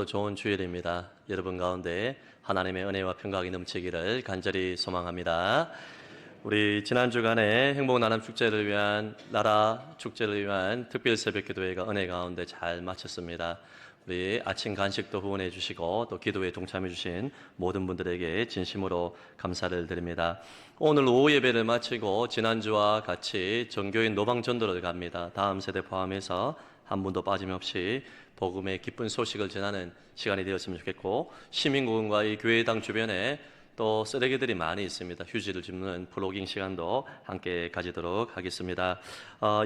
좋은 주일입니다. 여러분 가운데 하나님의 은혜와 평강이 넘치기를 간절히 소망합니다. 우리 지난 주간에 행복나눔 축제를 위한 나라 축제를 위한 특별 새벽기도회가 은혜 가운데 잘 마쳤습니다. 우리 아침 간식도 후원해 주시고 또 기도에 동참해 주신 모든 분들에게 진심으로 감사를 드립니다. 오늘 오후 예배를 마치고 지난주와 같이 전교인 노방전도를 갑니다. 다음 세대 포함해서 한 분도 빠짐없이 복음의 기쁜 소식을 전하는 시간이 되었으면 좋겠고, 시민구원과 이 교회당 주변에 또 쓰레기들이 많이 있습니다. 휴지를 줍는 플로깅 시간도 함께 가지도록 하겠습니다.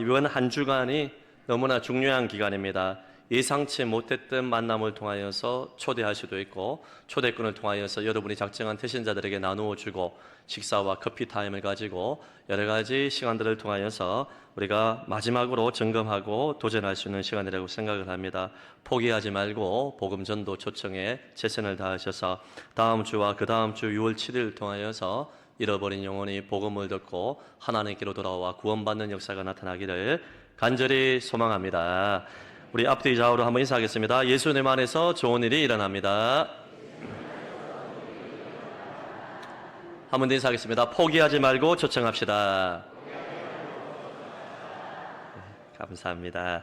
이번 한 주간이 너무나 중요한 기간입니다. 예상치 못했던 만남을 통하여서 초대할 수도 있고, 초대권을 통하여서 여러분이 작정한 태신자들에게 나누어 주고, 식사와 커피 타임을 가지고 여러 가지 시간들을 통하여서 우리가 마지막으로 점검하고 도전할 수 있는 시간이라고 생각을 합니다. 포기하지 말고 복음 전도 초청에 최선을 다하셔서 다음 주와 그 다음 주 6월 7일을 통하여서 잃어버린 영혼이 복음을 듣고 하나님께로 돌아와 구원받는 역사가 나타나기를 간절히 소망합니다. 우리 앞뒤 좌우로 한번 인사하겠습니다. 예수님 안에서 좋은 일이 일어납니다. 한번 더 인사하겠습니다. 포기하지 말고 초청합시다. 네, 감사합니다.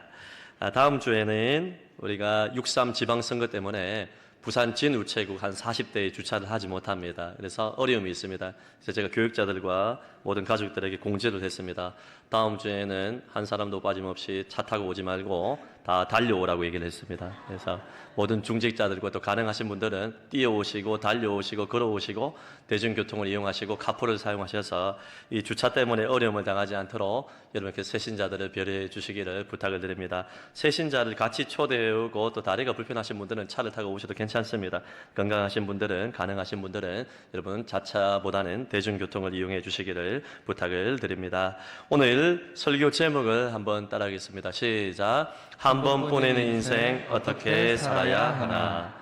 다음 주에는 우리가 6.3 지방선거 때문에 부산 진우체국 한 40대에 주차를 하지 못합니다. 그래서 어려움이 있습니다. 그래서 제가 교육자들과 모든 가족들에게 공지를 했습니다. 다음 주에는 한 사람도 빠짐없이 차 타고 오지 말고 다 달려오라고 얘기를 했습니다. 그래서 모든 중직자들과 또 가능하신 분들은 뛰어오시고 달려오시고 걸어오시고 대중교통을 이용하시고 카풀을 사용하셔서 이 주차 때문에 어려움을 당하지 않도록 여러분께서 새신자들을 배려해 주시기를 부탁을 드립니다. 새신자를 같이 초대해오고 또 다리가 불편하신 분들은 차를 타고 오셔도 괜찮습니다. 건강하신 분들은, 가능하신 분들은 여러분 자차보다는 대중교통을 이용해 주시기를 부탁을 드립니다. 오늘 설교 제목을 한번 따라하겠습니다. 시작. 한 번뿐인 인생 어떻게 살아야 하나.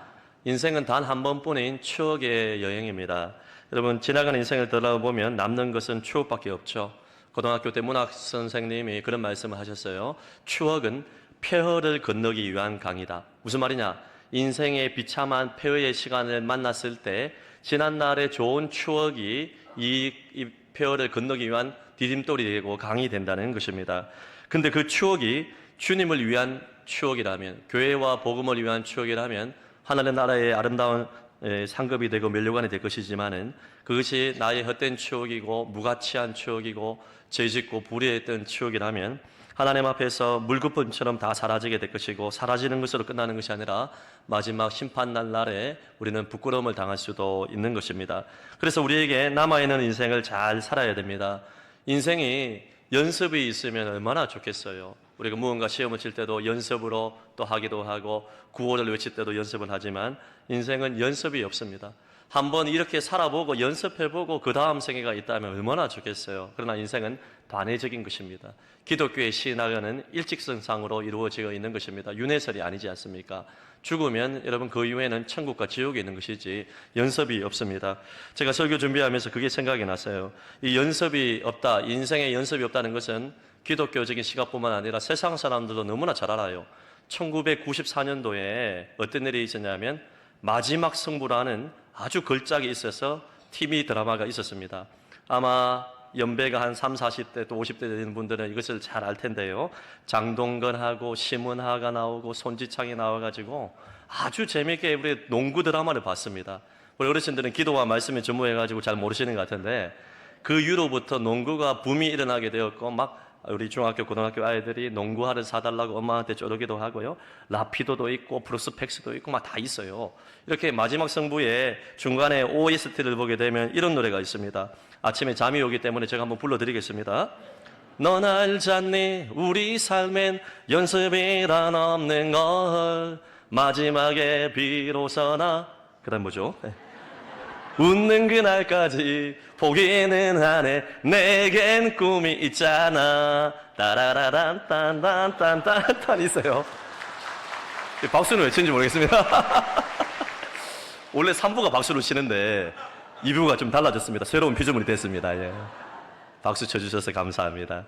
인생은 단 한 번뿐인 추억의 여행입니다. 여러분, 지나가는 인생을 돌아보면 남는 것은 추억밖에 없죠. 고등학교 때 문학 선생님이 그런 말씀을 하셨어요. 추억은 폐허를 건너기 위한 강이다. 무슨 말이냐? 인생의 비참한 폐허의 시간을 만났을 때 지난날의 좋은 추억이 이 폐허를 건너기 위한 디딤돌이 되고 강이 된다는 것입니다. 근데 그 추억이 주님을 위한 추억이라면, 교회와 복음을 위한 추억이라면 하나님 나라의 아름다운 상급이 되고 면류관이 될 것이지만은 그것이 나의 헛된 추억이고 무가치한 추억이고 죄짓고 불의했던 추억이라면 하나님 앞에서 물거품처럼 다 사라지게 될 것이고, 사라지는 것으로 끝나는 것이 아니라 마지막 심판날 날에 우리는 부끄러움을 당할 수도 있는 것입니다. 그래서 우리에게 남아있는 인생을 잘 살아야 됩니다. 인생이 연습이 있으면 얼마나 좋겠어요. 우리가 무언가 시험을 칠 때도 연습으로 또 하기도 하고 구호를 외칠 때도 연습을 하지만 인생은 연습이 없습니다. 한번 이렇게 살아보고 연습해보고 그 다음 생애가 있다면 얼마나 좋겠어요. 그러나 인생은 단회적인 것입니다. 기독교의 신앙은 일직선상으로 이루어지고 있는 것입니다. 윤회설이 아니지 않습니까? 죽으면 여러분 그 이후에는 천국과 지옥에 있는 것이지 연습이 없습니다. 제가 설교 준비하면서 그게 생각이 났어요. 이 연습이 없다, 인생에 연습이 없다는 것은 기독교적인 시각뿐만 아니라 세상 사람들도 너무나 잘 알아요. 1994년도에 어떤 일이 있었냐면 마지막 승부라는 아주 걸작이 있어서 TV 드라마가 있었습니다. 아마 연배가 한 30, 40대 또 50대 되는 분들은 이것을 잘 알 텐데요. 장동건하고 심은하가 나오고 손지창이 나와가지고 아주 재미있게 우리 농구 드라마를 봤습니다. 우리 어르신들은 기도와 말씀에 전무해가지고 잘 모르시는 것 같은데 그 이후로부터 농구가 붐이 일어나게 되었고 막 우리 중학교, 고등학교 아이들이 농구화를 사달라고 엄마한테 쪼르기도 하고요. 라피도도 있고 프로스펙스도 있고 막 다 있어요. 이렇게 마지막 승부에 중간에 OST를 보게 되면 이런 노래가 있습니다. 아침에 잠이 오기 때문에 제가 한번 불러드리겠습니다. 넌 알잖니 우리 삶엔 연습이란 없는 걸 마지막에 비로소나 그 다음 뭐죠? 네. 웃는 그날까지 포기는 안 해 내겐 꿈이 있잖아 따라라란 딴딴딴딴딴 있어요. 박수는 왜 치는지 모르겠습니다. 원래 3부가 박수를 치는데 2부가 좀 달라졌습니다. 새로운 피조물이 됐습니다. 예. 박수 쳐주셔서 감사합니다.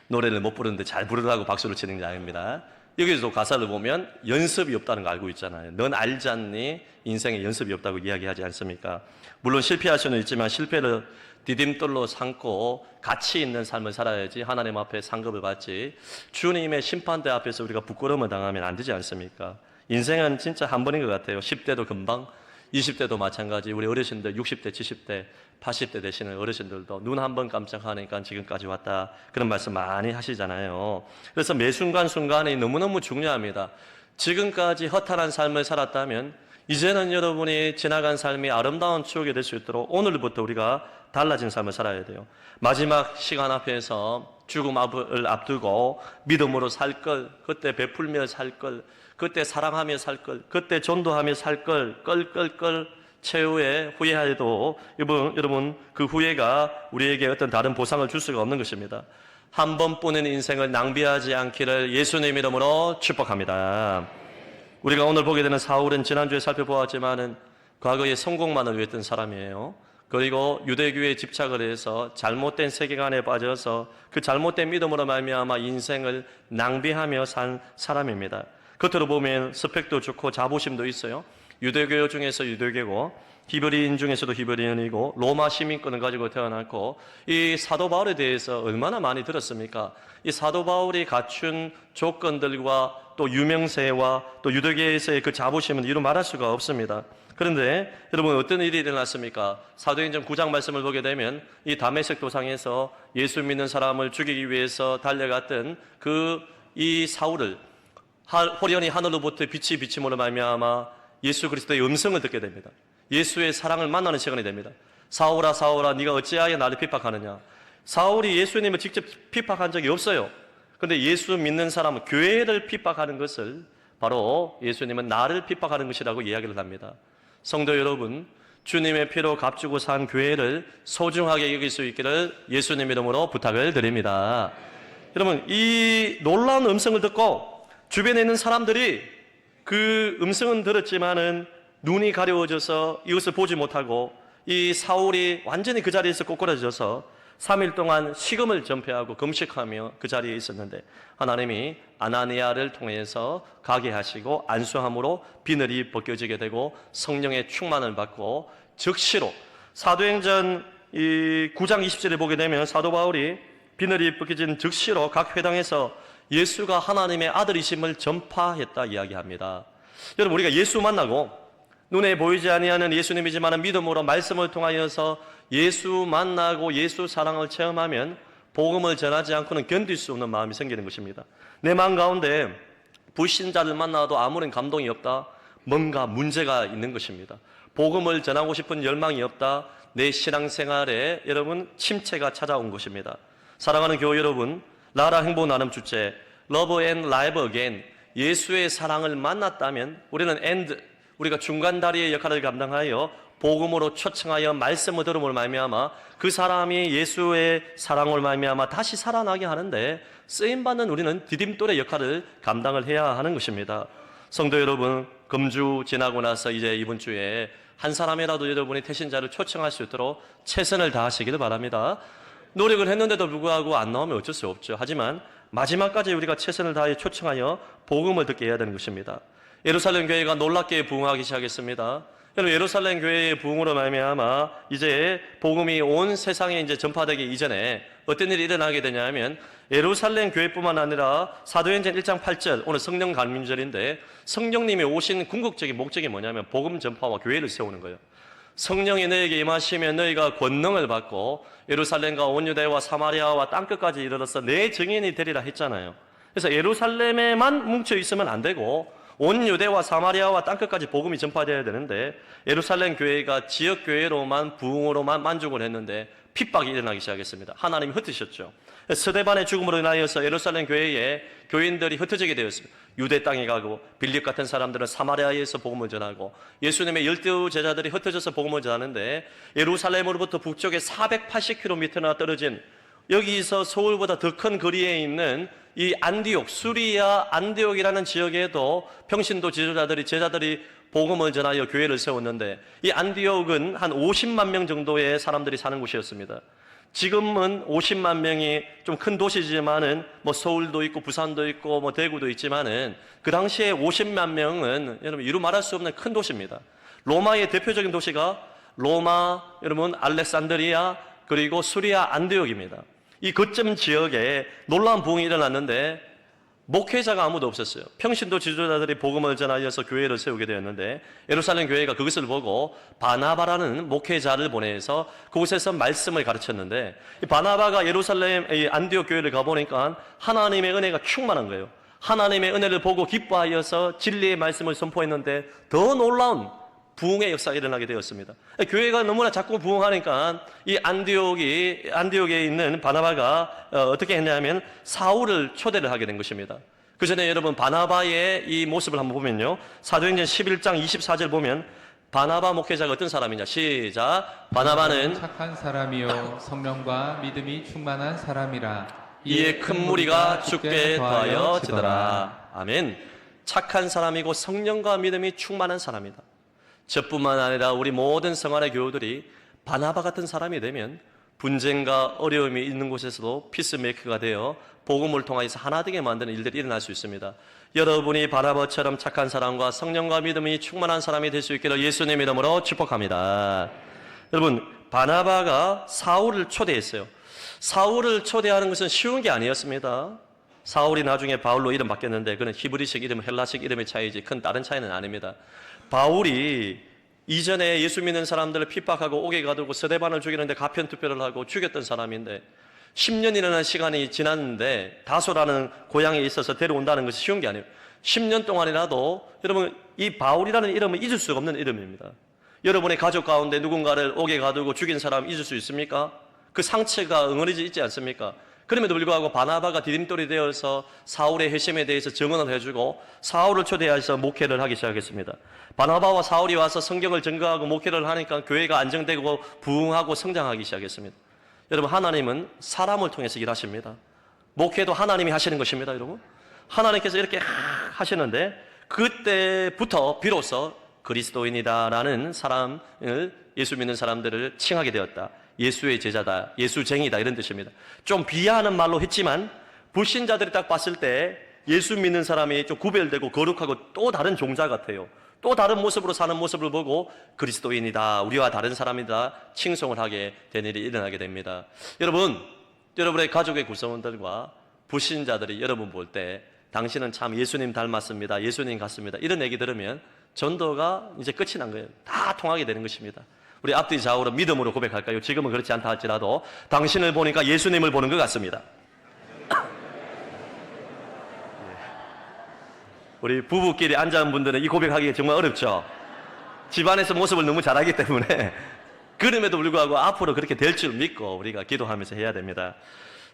노래를 못 부르는데 잘 부르라고 박수를 치는 게 아닙니다. 여기서 가사를 보면 연습이 없다는 거 알고 있잖아요. 넌 알지 않니? 인생에 연습이 없다고 이야기하지 않습니까? 물론 실패할 수는 있지만 실패를 디딤돌로 삼고 가치 있는 삶을 살아야지 하나님 앞에 상급을 받지, 주님의 심판대 앞에서 우리가 부끄러움을 당하면 안 되지 않습니까? 인생은 진짜 한 번인 것 같아요. 10대도 금방, 20대도 마찬가지. 우리 어르신들 60대, 70대, 80대 되시는 어르신들도 눈 한 번 깜짝하니까 지금까지 왔다, 그런 말씀 많이 하시잖아요. 그래서 매 순간순간이 너무너무 중요합니다. 지금까지 허탈한 삶을 살았다면 이제는 여러분이 지나간 삶이 아름다운 추억이 될 수 있도록 오늘부터 우리가 달라진 삶을 살아야 돼요. 마지막 시간 앞에서 죽음을 앞두고 믿음으로 살 걸, 그때 베풀며 살 걸, 그때 사랑하며 살 걸, 그때 전도하며 살 걸, 껄껄껄 최후에 후회해도 여러분 그 후회가 우리에게 어떤 다른 보상을 줄 수가 없는 것입니다. 한 번뿐인 인생을 낭비하지 않기를 예수님 이름으로 축복합니다. 우리가 오늘 보게 되는 사울은 지난주에 살펴보았지만은 과거에 성공만을 위했던 사람이에요. 그리고 유대교에 집착을 해서 잘못된 세계관에 빠져서 그 잘못된 믿음으로 말미암아 인생을 낭비하며 산 사람입니다. 겉으로 보면 스펙도 좋고 자부심도 있어요. 유대교 중에서 유대교고 히브리인 중에서도 히브리인이고 로마 시민권을 가지고 태어났고, 이 사도 바울에 대해서 얼마나 많이 들었습니까? 이 사도 바울이 갖춘 조건들과 또 유명세와 또 유대교에서의 그 자부심은 이루 말할 수가 없습니다. 그런데 여러분 어떤 일이 일어났습니까? 사도행전 9장 말씀을 보게 되면 이 다메섹 도상에서 예수 믿는 사람을 죽이기 위해서 달려갔던 이 사울을 호련히 하늘로부터 빛이 비침으로 말미암아 예수 그리스도의 음성을 듣게 됩니다. 예수의 사랑을 만나는 시간이 됩니다. 사울아 사울아 네가 어찌하여 나를 핍박하느냐. 사울이 예수님을 직접 핍박한 적이 없어요. 그런데 예수 믿는 사람은 교회를 핍박하는 것을 바로 예수님은 나를 핍박하는 것이라고 이야기를 합니다. 성도 여러분, 주님의 피로 값주고 산 교회를 소중하게 여길 수 있기를 예수님 이름으로 부탁을 드립니다. 여러분, 이 놀라운 음성을 듣고 주변에 있는 사람들이 그 음성은 들었지만은 눈이 가려워져서 이것을 보지 못하고 이 사울이 완전히 그 자리에서 꼬꾸라져서 3일 동안 식음을 전폐하고 금식하며 그 자리에 있었는데 하나님이 아나니아를 통해서 가게 하시고 안수함으로 비늘이 벗겨지게 되고 성령의 충만을 받고 즉시로 사도행전 9장 20절에 보게 되면 사도 바울이 비늘이 벗겨진 즉시로 각 회당에서 예수가 하나님의 아들이심을 전파했다 이야기합니다. 여러분, 우리가 예수 만나고 눈에 보이지 아니하는 예수님이지만 믿음으로 말씀을 통하여서 예수 만나고 예수 사랑을 체험하면 복음을 전하지 않고는 견딜 수 없는 마음이 생기는 것입니다. 내 마음 가운데 불신자를 만나도 아무런 감동이 없다, 뭔가 문제가 있는 것입니다. 복음을 전하고 싶은 열망이 없다, 내 신앙생활에 여러분 침체가 찾아온 것입니다. 사랑하는 교회 여러분, 나라 행복 나눔 주제 Love and Live Again, 예수의 사랑을 만났다면 우리는 우리가 중간다리의 역할을 감당하여 복음으로 초청하여 말씀을 들음으로 말미암아 그 사람이 예수의 사랑으로 말미암아 다시 살아나게 하는데 쓰임받는 우리는 디딤돌의 역할을 감당을 해야 하는 것입니다. 성도 여러분, 금주 지나고 나서 이제 이번 주에 한 사람이라도 여러분이 태신자를 초청할 수 있도록 최선을 다하시기를 바랍니다. 노력을 했는데도 불구하고 안 나오면 어쩔 수 없죠. 하지만 마지막까지 우리가 최선을 다해 초청하여 복음을 듣게 해야 되는 것입니다. 예루살렘 교회가 놀랍게 부흥하기 시작했습니다. 여러분, 예루살렘 교회의 부흥으로 말미암아 이제 복음이 온 세상에 이제 전파되기 이전에 어떤 일이 일어나게 되냐면 예루살렘 교회뿐만 아니라 사도행전 1장 8절, 오늘 성령 감림절인데 성령님이 오신 궁극적인 목적이 뭐냐면 복음 전파와 교회를 세우는 거예요. 성령이 너에게 임하시면 너희가 권능을 받고 예루살렘과 온 유대와 사마리아와 땅끝까지 이르러서 내 증인이 되리라 했잖아요. 그래서 예루살렘에만 뭉쳐 있으면 안 되고 온 유대와 사마리아와 땅끝까지 복음이 전파되어야 되는데 예루살렘 교회가 지역 교회로만 부흥으로만 만족을 했는데 핍박이 일어나기 시작했습니다. 하나님이 흩으셨죠. 스데반의 죽음으로 인하여서 예루살렘 교회에 교인들이 흩어지게 되었습니다. 유대 땅에 가고 빌립 같은 사람들은 사마리아에서 복음을 전하고 예수님의 12 제자들이 흩어져서 복음을 전하는데 예루살렘으로부터 북쪽에 480km나 떨어진 여기서 서울보다 더 큰 거리에 있는 이 안디옥, 수리아 안디옥이라는 지역에도 평신도 제자들이 복음을 전하여 교회를 세웠는데 이 안디옥은 한 50만 명 정도의 사람들이 사는 곳이었습니다. 지금은 50만 명이 좀 큰 도시지만은 뭐 서울도 있고 부산도 있고 뭐 대구도 있지만은 그 당시에 50만 명은 여러분 이루 말할 수 없는 큰 도시입니다. 로마의 대표적인 도시가 로마, 여러분 알렉산드리아 그리고 수리아 안디옥입니다. 이 거점 지역에 놀라운 부흥이 일어났는데 목회자가 아무도 없었어요. 평신도 지도자들이 복음을 전하여서 교회를 세우게 되었는데 예루살렘 교회가 그것을 보고 바나바라는 목회자를 보내서 그곳에서 말씀을 가르쳤는데 이 바나바가 예루살렘 안디옥 교회를 가보니까 하나님의 은혜가 충만한 거예요. 하나님의 은혜를 보고 기뻐하여서 진리의 말씀을 선포했는데 더 놀라운 부흥의 역사가 일어나게 되었습니다. 교회가 너무나 자꾸 부흥하니까 이 안디옥에 있는 바나바가 어떻게 했냐면 사울을 초대를 하게 된 것입니다. 그 전에 여러분 바나바의 이 모습을 한번 보면요. 사도행전 11장 24절 보면 바나바 목회자가 어떤 사람이냐. 시작. 바나바는 착한 사람이요 성령과 믿음이 충만한 사람이라. 이에 큰 무리가 죽게 더하여 지더라. 아멘. 착한 사람이고 성령과 믿음이 충만한 사람이다. 저뿐만 아니라 우리 모든 성안의 교우들이 바나바 같은 사람이 되면 분쟁과 어려움이 있는 곳에서도 피스메이커가 되어 복음을 통하여서 하나 되게 만드는 일들이 일어날 수 있습니다. 여러분이 바나바처럼 착한 사람과 성령과 믿음이 충만한 사람이 될 수 있기를 예수님 이름으로 축복합니다. 여러분, 바나바가 사울을 초대했어요. 사울을 초대하는 것은 쉬운 게 아니었습니다. 사울이 나중에 바울로 이름 바뀌었는데 그는 히브리식 이름, 헬라식 이름의 차이지 큰 다른 차이는 아닙니다. 바울이 이전에 예수 믿는 사람들을 핍박하고 옥에 가두고 스데반을 죽이는데 가편투표를 하고 죽였던 사람인데 10년이라는 시간이 지났는데 다소라는 고향에 있어서 데려온다는 것이 쉬운 게 아니에요. 10년 동안이라도 여러분 이 바울이라는 이름은 잊을 수가 없는 이름입니다. 여러분의 가족 가운데 누군가를 옥에 가두고 죽인 사람 잊을 수 있습니까? 그 상처가 응어리지 있지 않습니까? 그럼에도 불구하고 바나바가 디딤돌이 되어서 사울의 회심에 대해서 증언을 해주고 사울을 초대해서 목회를 하기 시작했습니다. 바나바와 사울이 와서 성경을 증거하고 목회를 하니까 교회가 안정되고 부흥하고 성장하기 시작했습니다. 여러분, 하나님은 사람을 통해서 일하십니다. 목회도 하나님이 하시는 것입니다. 여러분, 하나님께서 이렇게 하시는데 그때부터 비로소 그리스도인이다라는 사람을, 예수 믿는 사람들을 칭하게 되었다. 예수의 제자다, 예수쟁이다, 이런 뜻입니다. 좀 비하하는 말로 했지만 불신자들이 딱 봤을 때 예수 믿는 사람이 좀 구별되고 거룩하고 또 다른 종자 같아요. 또 다른 모습으로 사는 모습을 보고 그리스도인이다, 우리와 다른 사람이다 칭송을 하게 된 일이 일어나게 됩니다. 여러분, 여러분의 가족의 구성원들과 불신자들이 여러분 볼 때 당신은 참 예수님 닮았습니다, 예수님 같습니다, 이런 얘기 들으면 전도가 이제 끝이 난 거예요. 다 통하게 되는 것입니다. 우리 앞뒤 좌우로 믿음으로 고백할까요? 지금은 그렇지 않다 할지라도 당신을 보니까 예수님을 보는 것 같습니다. 우리 부부끼리 앉아있는 분들은 이 고백하기가 정말 어렵죠. 집안에서 모습을 너무 잘하기 때문에 그럼에도 불구하고 앞으로 그렇게 될 줄 믿고 우리가 기도하면서 해야 됩니다.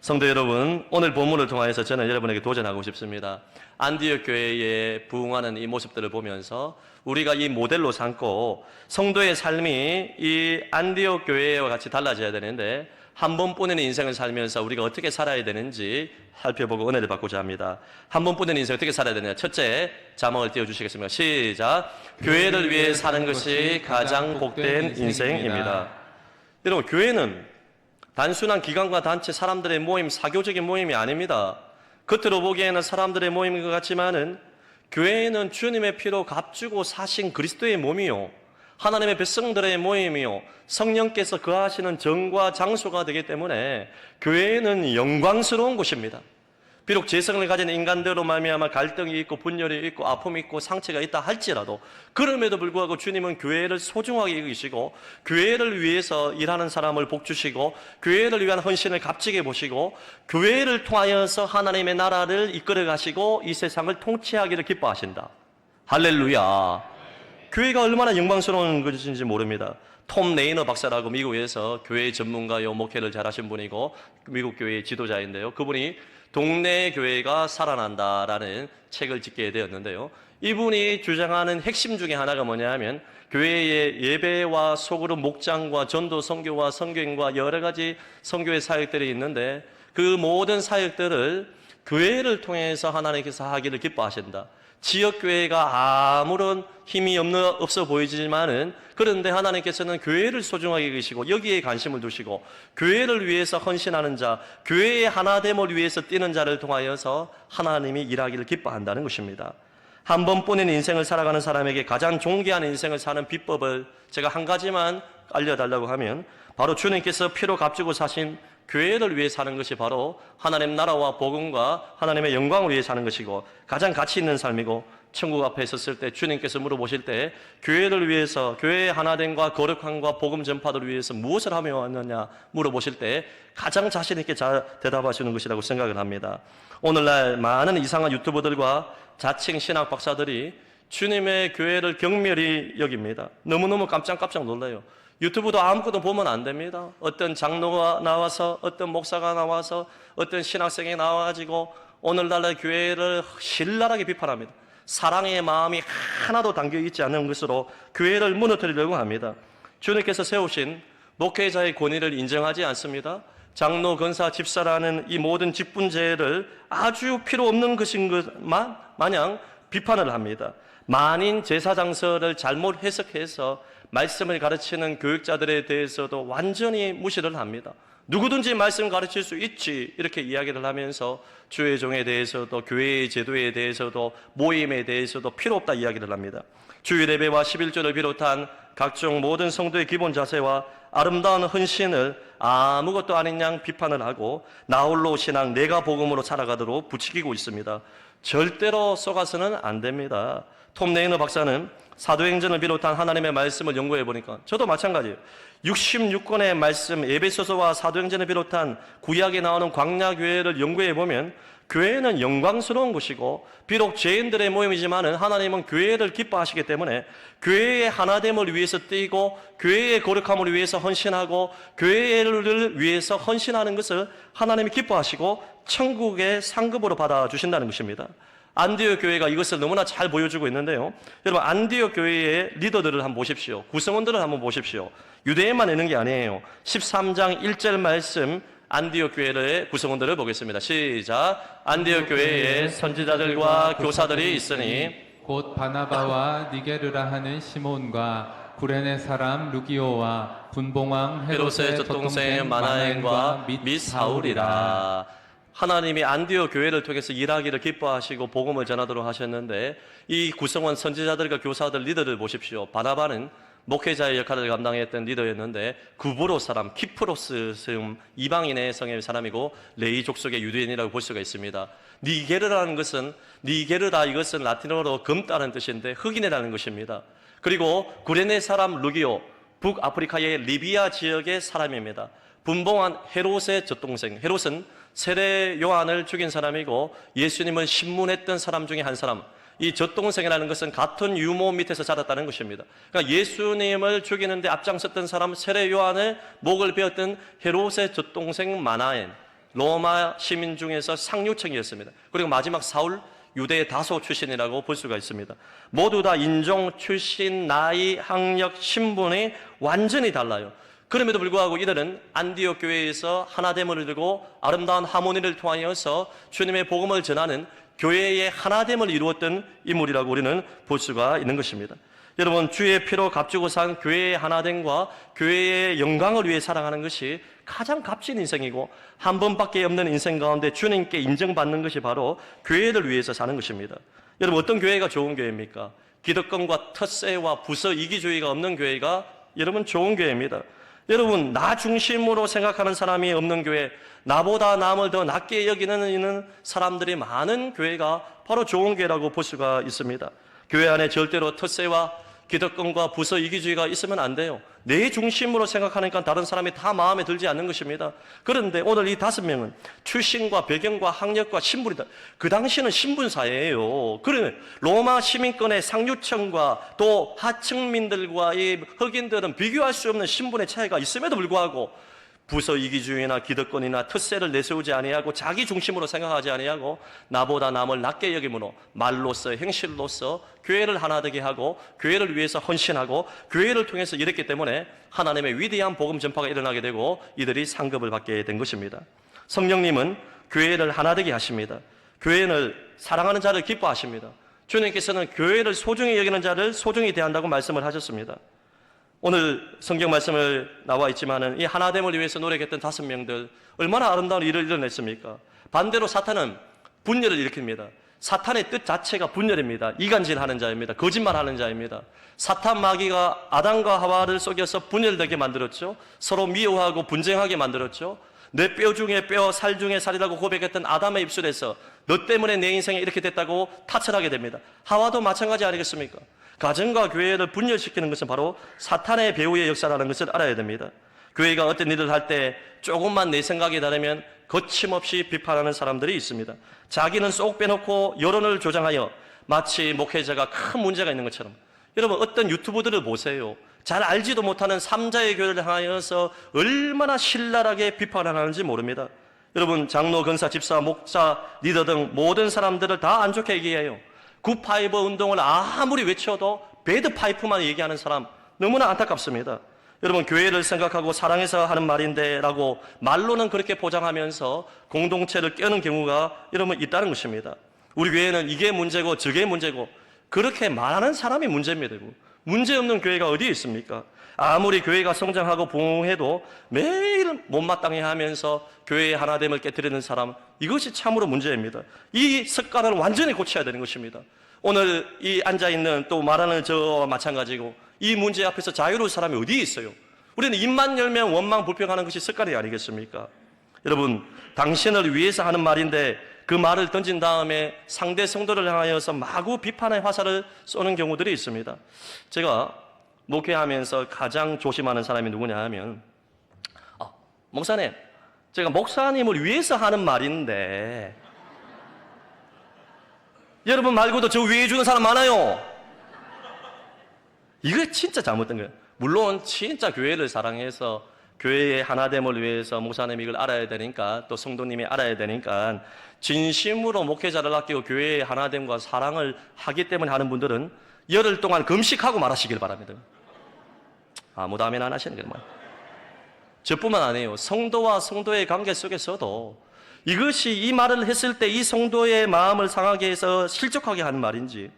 성도 여러분, 오늘 본문을 통하여서 저는 여러분에게 도전하고 싶습니다. 안디옥 교회의 부흥하는 이 모습들을 보면서 우리가 이 모델로 삼고 성도의 삶이 이 안디옥 교회와 같이 달라져야 되는데 한 번뿐인 인생을 살면서 우리가 어떻게 살아야 되는지 살펴보고 은혜를 받고자 합니다. 한 번뿐인 인생 어떻게 살아야 되느냐. 첫째, 자막을 띄워주시겠습니다. 시작. 교회를 위해 사는 것이 가장 복된 인생입니다. 여러분, 교회는 단순한 기관과 단체, 사람들의 모임, 사교적인 모임이 아닙니다. 겉으로 보기에는 사람들의 모임인 것 같지만은 교회는 주님의 피로 값주고 사신 그리스도의 몸이요, 하나님의 백성들의 모임이요, 성령께서 거하시는 정과 장소가 되기 때문에 교회는 영광스러운 곳입니다. 비록 재성을 가진 인간들로 말미암아 갈등이 있고 분열이 있고 아픔이 있고 상처가 있다 할지라도 그럼에도 불구하고 주님은 교회를 소중하게 여기시고 교회를 위해서 일하는 사람을 복주시고 교회를 위한 헌신을 값지게 보시고 교회를 통하여서 하나님의 나라를 이끌어 가시고 이 세상을 통치하기를 기뻐하신다. 할렐루야. 교회가 얼마나 영광스러운 것인지 모릅니다. 톰 네이너 박사라고 미국에서 교회 전문가요, 목회를 잘하신 분이고 미국 교회의 지도자인데요. 그분이 동네 교회가 살아난다라는 책을 짓게 되었는데요. 이분이 주장하는 핵심 중에 하나가 뭐냐 하면 교회의 예배와 소그룹 목장과 전도 선교와 선교행과 여러 가지 선교의 사역들이 있는데 그 모든 사역들을 교회를 통해서 하나님께서 하기를 기뻐하신다. 지역교회가 아무런 힘이 없어 보이지만은 그런데 하나님께서는 교회를 소중하게 여기시고 여기에 관심을 두시고 교회를 위해서 헌신하는 자, 교회의 하나됨을 위해서 뛰는 자를 통하여서 하나님이 일하기를 기뻐한다는 것입니다. 한 번뿐인 인생을 살아가는 사람에게 가장 존귀한 인생을 사는 비법을 제가 한 가지만 알려달라고 하면 바로 주님께서 피로 값주고 사신 교회를 위해 사는 것이 바로 하나님 나라와 복음과 하나님의 영광을 위해 사는 것이고 가장 가치 있는 삶이고 천국 앞에 있었을 때 주님께서 물어보실 때 교회를 위해서 교회의 하나됨과 거룩함과 복음 전파를 위해서 무엇을 하며 왔느냐 물어보실 때 가장 자신 있게 대답하시는 것이라고 생각을 합니다. 오늘날 많은 이상한 유튜버들과 자칭 신학 박사들이 주님의 교회를 경멸히 여깁니다. 너무너무 깜짝깜짝 놀라요. 유튜브도 아무것도 보면 안 됩니다. 어떤 장로가 나와서 어떤 목사가 나와서 어떤 신학생이 나와가지고 오늘날의 교회를 신랄하게 비판합니다. 사랑의 마음이 하나도 담겨있지 않은 것으로 교회를 무너뜨리려고 합니다. 주님께서 세우신 목회자의 권위를 인정하지 않습니다. 장로, 권사, 집사라는 이 모든 직분제를 아주 필요 없는 것인 것만 마냥 비판을 합니다. 만인 제사장서를 잘못 해석해서 말씀을 가르치는 교육자들에 대해서도 완전히 무시를 합니다. 누구든지 말씀 가르칠 수 있지 이렇게 이야기를 하면서 주의 종에 대해서도 교회의 제도에 대해서도 모임에 대해서도 필요 없다 이야기를 합니다. 주일 예배와 11조를 비롯한 각종 모든 성도의 기본 자세와 아름다운 헌신을 아무것도 아닌 양 비판을 하고 나홀로 신앙 내가 복음으로 살아가도록 부추기고 있습니다. 절대로 속아서는 안 됩니다. 톰 레이너 박사는 사도행전을 비롯한 하나님의 말씀을 연구해 보니까 저도 마찬가지예요. 66권의 말씀 에베소서와 사도행전을 비롯한 구약에 나오는 광야교회를 연구해 보면 교회는 영광스러운 곳이고 비록 죄인들의 모임이지만 하나님은 교회를 기뻐하시기 때문에 교회의 하나됨을 위해서 뛰고 교회의 거룩함을 위해서 헌신하고 교회를 위해서 헌신하는 것을 하나님이 기뻐하시고 천국의 상급으로 받아주신다는 것입니다. 안디옥 교회가 이것을 너무나 잘 보여주고 있는데요. 여러분 안디옥 교회의 리더들을 한번 보십시오. 구성원들을 한번 보십시오. 유대인만 있는 게 아니에요. 13장 1절 말씀 안디옥 교회의 구성원들을 보겠습니다. 시작. 안디옥 교회에 선지자들과 교사들이 있으니 곧 바나바와 니게르라 하는 시몬과 구레네 사람 루기오와 분봉왕 헤롯의 젖동생 마나엔과 및 사울이라. 하나님이 안디옥 교회를 통해서 일하기를 기뻐하시고 복음을 전하도록 하셨는데 이 구성원 선지자들과 교사들 리더를 보십시오. 바나바는 목회자의 역할을 감당했던 리더였는데 구브로 사람 키프로스 이방인의 성의 사람이고 레이 족속의 유대인이라고 볼 수가 있습니다. 니게르라는 것은 니게르다 이것은 라틴어로 검다는 뜻인데 흑인이라는 것입니다. 그리고 구레네 사람 루기오 북아프리카의 리비아 지역의 사람입니다. 분봉한 헤롯의 젖동생 헤롯은 세례 요한을 죽인 사람이고 예수님을 신문했던 사람 중에 한 사람. 이 젖동생이라는 것은 같은 유모 밑에서 자랐다는 것입니다. 그러니까 예수님을 죽이는데 앞장섰던 사람 세례 요한의 목을 베었던 헤롯의 젖동생 마나엔 로마 시민 중에서 상류층이었습니다. 그리고 마지막 사울 유대 다소 출신이라고 볼 수가 있습니다. 모두 다 인종, 출신, 나이, 학력, 신분이 완전히 달라요. 그럼에도 불구하고 이들은 안디옥 교회에서 하나됨을 이루고 아름다운 하모니를 통하여서 주님의 복음을 전하는 교회의 하나됨을 이루었던 인물이라고 우리는 볼 수가 있는 것입니다. 여러분 주의 피로 값주고 산 교회의 하나됨과 교회의 영광을 위해 살아가는 것이 가장 값진 인생이고 한 번밖에 없는 인생 가운데 주님께 인정받는 것이 바로 교회를 위해서 사는 것입니다. 여러분 어떤 교회가 좋은 교회입니까? 기득권과 텃세와 부서 이기주의가 없는 교회가 여러분 좋은 교회입니다. 여러분 나 중심으로 생각하는 사람이 없는 교회, 나보다 남을 더 낮게 여기는 사람들이 많은 교회가 바로 좋은 교회라고 볼 수가 있습니다. 교회 안에 절대로 텃세와 기득권과 부서 이기주의가 있으면 안 돼요. 내 중심으로 생각하니까 다른 사람이 다 마음에 들지 않는 것입니다. 그런데 오늘 이 5명은 출신과 배경과 학력과 신분이다. 그 당시는 신분사회예요. 그러면 로마 시민권의 상류층과 또 하층민들과 이 흑인들은 비교할 수 없는 신분의 차이가 있음에도 불구하고 부서 이기주의나 기득권이나 텃세를 내세우지 아니하고 자기 중심으로 생각하지 아니하고 나보다 남을 낮게 여김으로 말로써 행실로써 교회를 하나 되게 하고 교회를 위해서 헌신하고 교회를 통해서 이랬기 때문에 하나님의 위대한 복음 전파가 일어나게 되고 이들이 상급을 받게 된 것입니다. 성령님은 교회를 하나 되게 하십니다. 교회를 사랑하는 자를 기뻐하십니다. 주님께서는 교회를 소중히 여기는 자를 소중히 대한다고 말씀을 하셨습니다. 오늘 성경 말씀을 나와 있지만은 이 하나됨을 위해서 노력했던 5명들 얼마나 아름다운 일을 이뤄냈습니까? 반대로 사탄은 분열을 일으킵니다. 사탄의 뜻 자체가 분열입니다. 이간질하는 자입니다. 거짓말하는 자입니다. 사탄 마귀가 아담과 하와를 속여서 분열되게 만들었죠. 서로 미워하고 분쟁하게 만들었죠. 내 뼈 중에 뼈, 살 중에 살이라고 고백했던 아담의 입술에서 너 때문에 내 인생이 이렇게 됐다고 타철하게 됩니다. 하와도 마찬가지 아니겠습니까? 가정과 교회를 분열시키는 것은 바로 사탄의 배후의 역사라는 것을 알아야 됩니다. 교회가 어떤 일을 할 때 조금만 내 생각이 다르면 거침없이 비판하는 사람들이 있습니다. 자기는 쏙 빼놓고 여론을 조장하여 마치 목회자가 큰 문제가 있는 것처럼. 여러분, 어떤 유튜브들을 보세요. 잘 알지도 못하는 삼자의 교회를 향하여서 얼마나 신랄하게 비판하는지 모릅니다. 여러분, 장로, 권사, 집사, 목사, 리더 등 모든 사람들을 다 안 좋게 얘기해요. 굿파이브 운동을 아무리 외쳐도 배드파이프만 얘기하는 사람 너무나 안타깝습니다. 여러분, 교회를 생각하고 사랑해서 하는 말인데 라고 말로는 그렇게 포장하면서 공동체를 깨는 경우가 여러분 있다는 것입니다. 우리 교회는 이게 문제고 저게 문제고 그렇게 말하는 사람이 문제입니다. 문제없는 교회가 어디에 있습니까? 아무리 교회가 성장하고 부흥해도 매일 못마땅해 하면서 교회의 하나됨을 깨뜨리는 사람, 이것이 참으로 문제입니다. 이 습관을 완전히 고쳐야 되는 것입니다. 오늘 이 앉아있는 또 말하는 저와 마찬가지고 이 문제 앞에서 자유로운 사람이 어디에 있어요? 우리는 입만 열면 원망 불평하는 것이 습관이 아니겠습니까? 여러분, 당신을 위해서 하는 말인데 그 말을 던진 다음에 상대 성도를 향하여서 마구 비판의 화살을 쏘는 경우들이 있습니다. 제가 목회하면서 가장 조심하는 사람이 누구냐 하면 목사님, 제가 목사님을 위해서 하는 말인데 여러분 말고도 저 위해 주는 사람 많아요. 이거 진짜 잘못된 거예요. 물론 진짜 교회를 사랑해서 교회의 하나됨을 위해서 목사님이 이걸 알아야 되니까 또 성도님이 알아야 되니까 진심으로 목회자를 아끼고 교회의 하나됨과 사랑을 하기 때문에 하는 분들은 열흘 동안 금식하고 말하시길 바랍니다. 아무도 아멘 안 하시는 거예요. 저뿐만 아니에요. 성도와 성도의 관계 속에서도 이것이 이 말을 했을 때 이 성도의 마음을 상하게 해서 실족하게 하는 말인지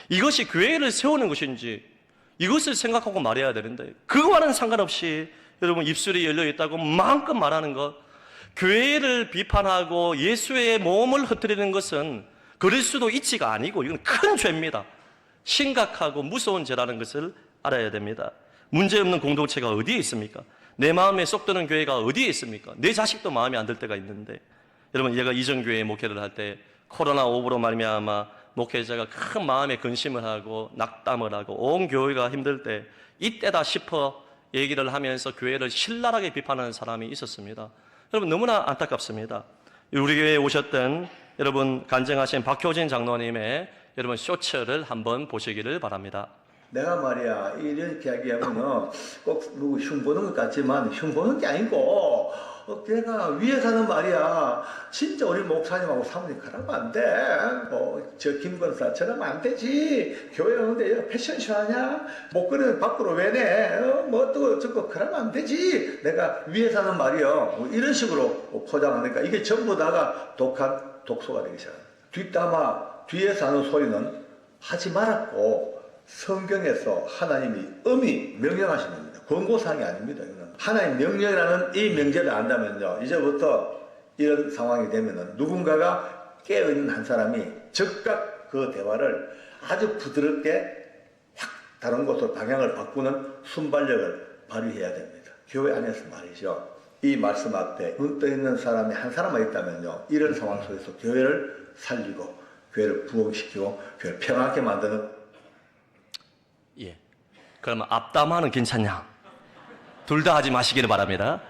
이것이 교회를 세우는 것인지 이것을 생각하고 말해야 되는데 그거와는 상관없이 여러분 입술이 열려있다고 마음껏 말하는 것, 교회를 비판하고 예수의 몸을 흩뜨리는 것은 그럴 수도 있지가 아니고 이건 큰 죄입니다. 심각하고 무서운 죄라는 것을 알아야 됩니다. 문제없는 공동체가 어디에 있습니까? 내 마음에 쏙 드는 교회가 어디에 있습니까? 내 자식도 마음에 안 들 때가 있는데 여러분, 얘가 이전 교회에 목회를 할 때 코로나19로 말미암아 목회자가 큰 마음에 근심을 하고 낙담을 하고 온 교회가 힘들 때 이때다 싶어 얘기를 하면서 교회를 신랄하게 비판하는 사람이 있었습니다. 여러분, 너무나 안타깝습니다. 우리 교회에 오셨던 여러분 간증하신 박효진 장로님의 여러분 쇼츠를 한번 보시기를 바랍니다. 내가 말이야 이렇게 이야기하면 꼭 누구 흉보는 것 같지만 흉보는 게 아니고 내가 위에 사는 말이야 진짜 우리 목사님하고 사모님 그러면 안 돼. 저 김권사 저러면 안 되지. 교회 오는데 패션쇼 하냐? 목걸이는 밖으로 왜 내? 뭐 또 저거 그러면 안 되지. 내가 위에 사는 말이요 이런 식으로 포장하니까 이게 전부 다가 독한 독소가 되기 시작합니다. 뒷담화 뒤에 사는 소리는 하지 말았고 성경에서 하나님이 엄히 명령하신 겁니다. 권고사항이 아닙니다. 이거는 하나님 명령이라는 이 명제를 안다면요 이제부터 이런 상황이 되면은 누군가가 깨어있는 한 사람이 즉각 그 대화를 아주 부드럽게 확 다른 곳으로 방향을 바꾸는 순발력을 발휘해야 됩니다. 교회 안에서 말이죠. 이 말씀 앞에 눈 떠 있는 사람이 한 사람만 있다면요 이런 상황 속에서 교회를 살리고 교회를 부흥시키고 교회를 평안하게 만드는. 예. 그러면 앞담화는 괜찮냐? 둘 다 하지 마시기를 바랍니다.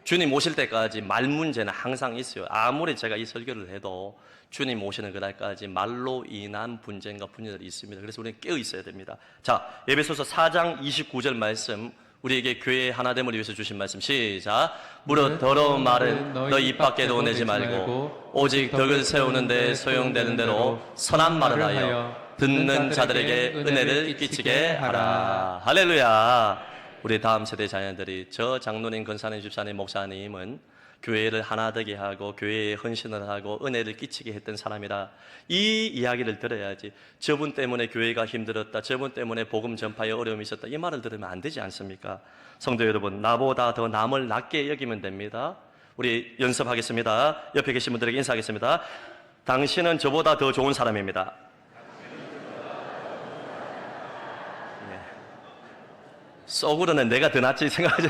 주님 오실 때까지 말 문제는 항상 있어요. 아무리 제가 이 설교를 해도 주님 오시는 그날까지 말로 인한 분쟁과 분열이 있습니다. 그래서 우리는 깨어 있어야 됩니다. 자, 에베소서 4장 29절 말씀, 우리에게 교회의 하나됨을 위해서 주신 말씀 시작. 무릇 더러운 말은 너희 입 밖에도 내지 말고 오직 덕을 세우는 데 소용되는 대로 선한 말을 하여 듣는 자들에게 은혜를 끼치게 하라. 할렐루야. 우리 다음 세대 자녀들이 저 장로님, 권사님, 집사님, 목사님은 교회를 하나 되게 하고 교회에 헌신을 하고 은혜를 끼치게 했던 사람이라 이 이야기를 들어야지 저분 때문에 교회가 힘들었다, 저분 때문에 복음 전파에 어려움이 있었다 이 말을 들으면 안 되지 않습니까? 성도 여러분, 나보다 더 남을 낮게 여기면 됩니다. 우리 연습하겠습니다. 옆에 계신 분들에게 인사하겠습니다. 당신은 저보다 더 좋은 사람입니다. 속으로는 내가 더 낫지 생각하죠.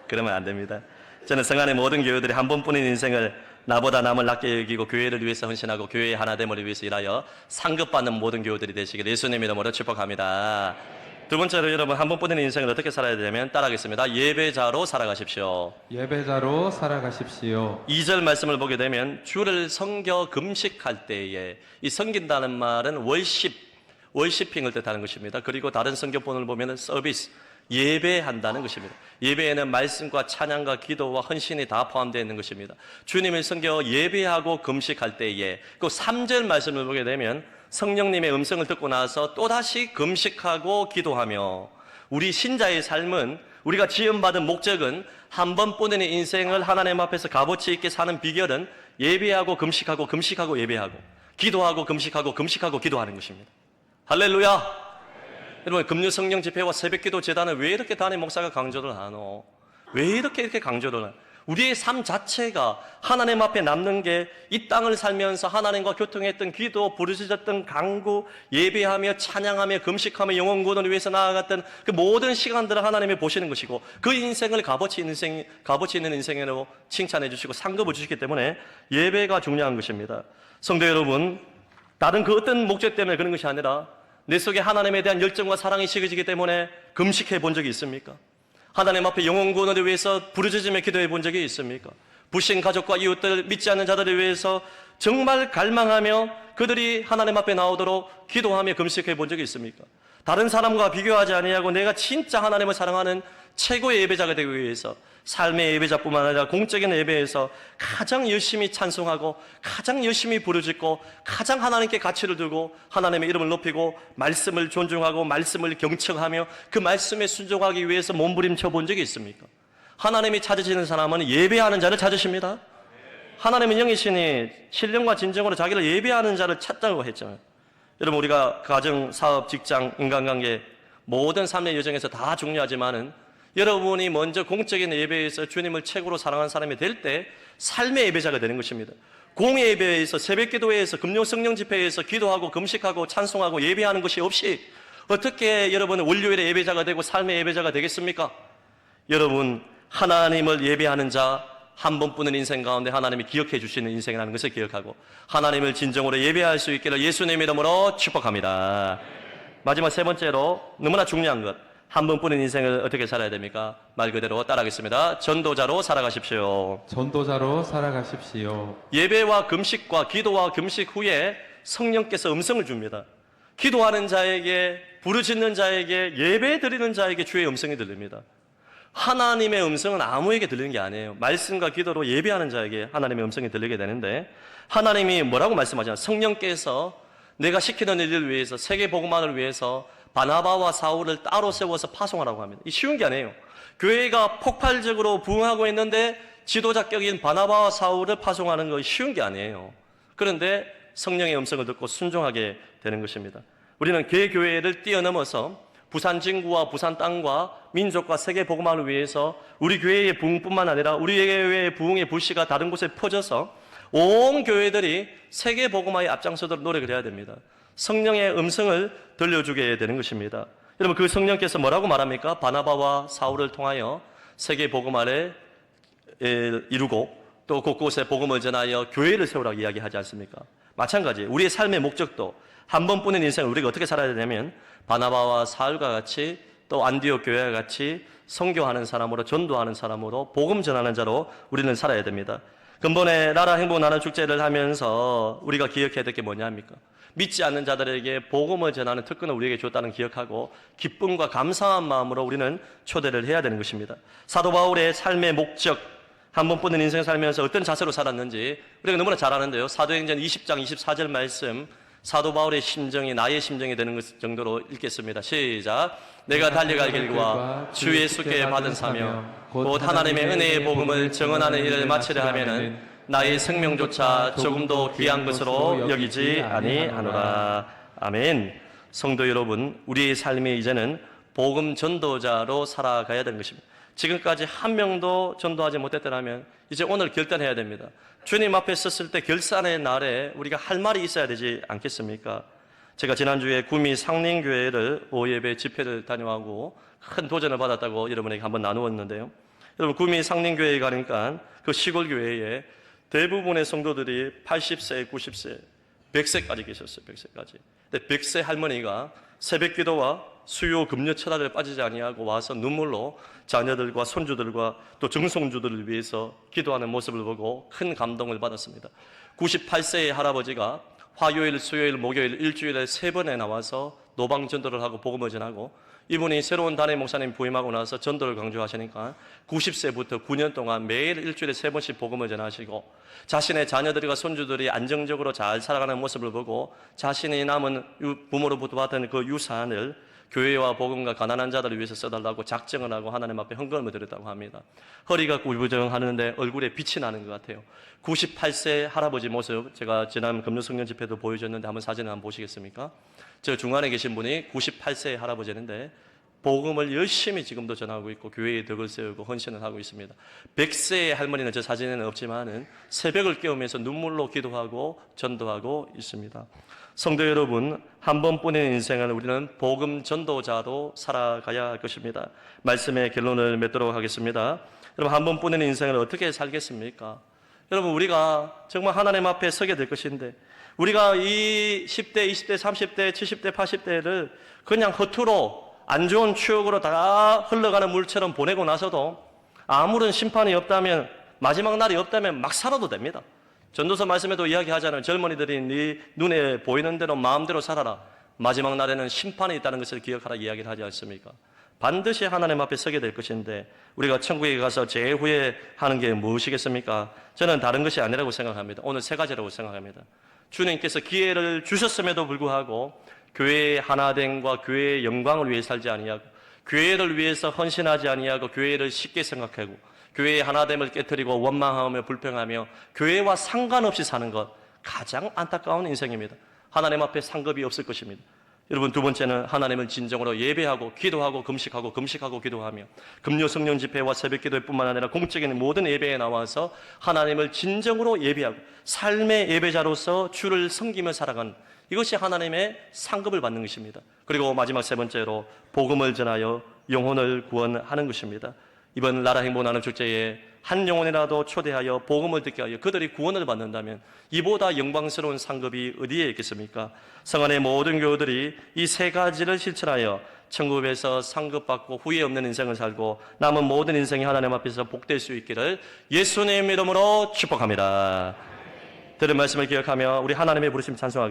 그러면 안 됩니다. 저는 성안의 모든 교회들이 한 번뿐인 인생을 나보다 남을 낮게 여기고 교회를 위해서 헌신하고 교회의 하나됨을 위해서 일하여 상급받는 모든 교회들이 되시길 예수님 이름으로 축복합니다. 두 번째로 여러분, 한 번뿐인 인생을 어떻게 살아야 되냐면 따라하겠습니다. 예배자로 살아가십시오. 예배자로 살아가십시오. 2절 말씀을 보게 되면 주를 섬겨 금식할 때에, 이 섬긴다는 말은 월시핑을 뜻하는 것입니다. 그리고 다른 성경본을 보면 서비스, 예배한다는 것입니다. 예배에는 말씀과 찬양과 기도와 헌신이 다 포함되어 있는 것입니다. 주님을 섬겨 예배하고 금식할 때에, 그 3절 말씀을 보게 되면 성령님의 음성을 듣고 나서 또다시 금식하고 기도하며, 우리 신자의 삶은, 우리가 지음받은 목적은, 한 번뿐인 인생을 하나님 앞에서 값어치 있게 사는 비결은 예배하고 금식하고 금식하고 예배하고 기도하고 금식하고 금식하고 기도하는 것입니다. 할렐루야. 여러분, 금요 성령 집회와 새벽기도 재단을 왜 이렇게 담임 목사가 강조를 하노? 왜 이렇게 강조를 하노? 우리의 삶 자체가 하나님 앞에 남는 게 이 땅을 살면서 하나님과 교통했던 기도, 부르짖었던 간구, 예배하며 찬양하며 금식하며 영혼 구원을 위해서 나아갔던 그 모든 시간들을 하나님이 보시는 것이고, 그 인생을 값어치 있는 인생으로 칭찬해 주시고 상급을 주시기 때문에 예배가 중요한 것입니다. 성도 여러분, 다른 그 어떤 목적 때문에 그런 것이 아니라 내 속에 하나님에 대한 열정과 사랑이 식어지기 때문에 금식해 본 적이 있습니까? 하나님 앞에 영혼 구원을 위해서 부르짖으며 기도해 본 적이 있습니까? 부신 가족과 이웃들, 믿지 않는 자들을 위해서 정말 갈망하며 그들이 하나님 앞에 나오도록 기도하며 금식해 본 적이 있습니까? 다른 사람과 비교하지 아니하고 내가 진짜 하나님을 사랑하는 최고의 예배자가 되기 위해서, 삶의 예배자뿐만 아니라 공적인 예배에서 가장 열심히 찬송하고 가장 열심히 부르짖고 가장 하나님께 가치를 두고 하나님의 이름을 높이고 말씀을 존중하고 말씀을 경청하며 그 말씀에 순종하기 위해서 몸부림쳐 본 적이 있습니까? 하나님이 찾으시는 사람은 예배하는 자를 찾으십니다. 하나님은 영이시니 신령과 진정으로 자기를 예배하는 자를 찾다고 했잖아요. 여러분, 우리가 가정, 사업, 직장, 인간관계 모든 삶의 여정에서 다 중요하지만은 여러분이 먼저 공적인 예배에서 주님을 최고로 사랑하는 사람이 될 때 삶의 예배자가 되는 것입니다. 공의 예배에서, 새벽기도회에서, 금요 성령 집회에서 기도하고 금식하고 찬송하고 예배하는 것이 없이 어떻게 여러분은 월요일에 예배자가 되고 삶의 예배자가 되겠습니까? 여러분, 하나님을 예배하는 자, 한 번뿐인 인생 가운데 하나님이 기억해 주시는 인생이라는 것을 기억하고 하나님을 진정으로 예배할 수 있기를 예수님 이름으로 축복합니다. 마지막 세 번째로 너무나 중요한 것, 한 번뿐인 인생을 어떻게 살아야 됩니까? 말 그대로 따라하겠습니다. 전도자로 살아가십시오. 전도자로 살아가십시오. 예배와 금식과 기도와 금식 후에 성령께서 음성을 줍니다. 기도하는 자에게, 부르짖는 자에게, 예배 드리는 자에게 주의 음성이 들립니다. 하나님의 음성은 아무에게 들리는 게 아니에요. 말씀과 기도로 예배하는 자에게 하나님의 음성이 들리게 되는데, 하나님이 뭐라고 말씀하잖아요. 성령께서 내가 시키는 일을 위해서, 세계 복음화를 위해서 바나바와 사울을 따로 세워서 파송하라고 합니다. 이 쉬운 게 아니에요. 교회가 폭발적으로 부흥하고 있는데 지도자격인 바나바와 사울을 파송하는 거 쉬운 게 아니에요. 그런데 성령의 음성을 듣고 순종하게 되는 것입니다. 우리는 개교회를 뛰어넘어서 부산 진구와 부산 땅과 민족과 세계 복음화를 위해서 우리 교회의 부흥뿐만 아니라 우리 교회의 부흥의 불씨가 다른 곳에 퍼져서 온 교회들이 세계 복음화에 앞장서도록 노력을 해야 됩니다. 성령의 음성을 들려주게 되는 것입니다. 여러분, 그 성령께서 뭐라고 말합니까? 바나바와 사울을 통하여 세계 복음화를 이루고 또 곳곳에 복음을 전하여 교회를 세우라고 이야기하지 않습니까? 마찬가지, 우리의 삶의 목적도 한 번뿐인 인생을 우리가 어떻게 살아야 되냐면 바나바와 사울과 같이 또 안디옥 교회와 같이 선교하는 사람으로, 전도하는 사람으로, 복음 전하는 자로 우리는 살아야 됩니다. 근본에 나라 행복 나눔 축제를 하면서 우리가 기억해야 될 게 뭐냐합니까? 믿지 않는 자들에게 복음을 전하는 특권을 우리에게 줬다는 기억하고 기쁨과 감사한 마음으로 우리는 초대를 해야 되는 것입니다. 사도 바울의 삶의 목적, 한 번뿐인 인생 살면서 어떤 자세로 살았는지 우리가 너무나 잘 아는데요. 사도행전 20장 24절 말씀 사도 바울의 심정이 나의 심정이 되는 것 정도로 읽겠습니다. 시작. 내가 달려갈 길과 주 예수께 받은 사명 곧 하나님의 은혜의 복음을 증언하는 일을 마치려 하면은 나의 생명조차 조금도 귀한 것으로 여기지 아니하노라. 아멘. 성도 여러분, 우리의 삶이 이제는 복음 전도자로 살아가야 되는 것입니다. 지금까지 한 명도 전도하지 못했더라면 이제 오늘 결단해야 됩니다. 주님 앞에 섰을 때 결산의 날에 우리가 할 말이 있어야 되지 않겠습니까? 제가 지난주에 구미 상림교회를 오예배 집회를 다녀오고 큰 도전을 받았다고 여러분에게 한번 나누었는데요. 여러분, 구미 상림교회에 가니까 그 시골 교회에 대부분의 성도들이 80세, 90세, 100세까지 계셨어요. 100세까지. 근데 100세 할머니가 새벽 기도와 수요 금요 철학을 빠지지 아니하고 와서 눈물로 자녀들과 손주들과 또 정성주들을 위해서 기도하는 모습을 보고 큰 감동을 받았습니다. 98세의 할아버지가 화요일, 수요일, 목요일 일주일에 3번에 나와서 노방 전도를 하고 복음을 전하고, 이분이 새로운 단임 목사님 부임하고 나서 전도를 강조하시니까 90세부터 9년 동안 매일 일주일에 3번씩 복음을 전하시고, 자신의 자녀들과 손주들이 안정적으로 잘 살아가는 모습을 보고 자신이 남은 부모로부터 받은 그 유산을 교회와 복음과 가난한 자들을 위해서 써달라고 작정을 하고 하나님 앞에 헌금을 드렸다고 합니다. 허리가 굴부정하는데 얼굴에 빛이 나는 것 같아요. 98세 할아버지 모습, 제가 지난 금요성령 집회도 보여줬는데 한번 사진을 한번 보시겠습니까? 저 중간에 계신 분이 98세의 할아버지인데 복음을 열심히 지금도 전하고 있고 교회에 덕을 세우고 헌신을 하고 있습니다. 100세의 할머니는 저 사진에는 없지만은 새벽을 깨우면서 눈물로 기도하고 전도하고 있습니다. 성도 여러분, 한 번뿐인 인생을 우리는 복음 전도자로 살아가야 할 것입니다. 말씀의 결론을 맺도록 하겠습니다. 여러분, 한 번뿐인 인생을 어떻게 살겠습니까? 여러분, 우리가 정말 하나님 앞에 서게 될 것인데, 우리가 이 10대, 20대, 30대, 70대, 80대를 그냥 허투루 안 좋은 추억으로 다 흘러가는 물처럼 보내고 나서도 아무런 심판이 없다면, 마지막 날이 없다면 막 살아도 됩니다. 전도서 말씀에도 이야기하잖아요. 젊은이들이 네 눈에 보이는 대로 마음대로 살아라. 마지막 날에는 심판이 있다는 것을 기억하라 이야기를 하지 않습니까? 반드시 하나님 앞에 서게 될 것인데 우리가 천국에 가서 제일 후회하는 게 무엇이겠습니까? 저는 다른 것이 아니라고 생각합니다. 오늘 3가지라고 생각합니다. 주님께서 기회를 주셨음에도 불구하고 교회의 하나됨과 교회의 영광을 위해 살지 아니하고, 교회를 위해서 헌신하지 아니하고 교회를 쉽게 생각하고 교회의 하나됨을 깨뜨리고 원망하며 불평하며 교회와 상관없이 사는 것, 가장 안타까운 인생입니다. 하나님 앞에 상급이 없을 것입니다. 여러분, 두 번째는 하나님을 진정으로 예배하고 기도하고 금식하고 기도하며 금요 성령 집회와 새벽 기도뿐만 아니라 공적인 모든 예배에 나와서 하나님을 진정으로 예배하고 삶의 예배자로서 주를 섬기며 살아가는, 이것이 하나님의 상급을 받는 것입니다. 그리고 마지막 3번째로 복음을 전하여 영혼을 구원하는 것입니다. 이번 나라 행복 나눔 축제에 한 영혼이라도 초대하여 복음을 듣게 하여 그들이 구원을 받는다면 이보다 영광스러운 상급이 어디에 있겠습니까? 성안의 모든 교우들이 이 3가지를 실천하여 천국에서 상급받고 후회 없는 인생을 살고 남은 모든 인생이 하나님 앞에서 복될 수 있기를 예수님 이름으로 축복합니다. 들은 말씀을 기억하며 우리 하나님의 부르심 찬송하겠습니다.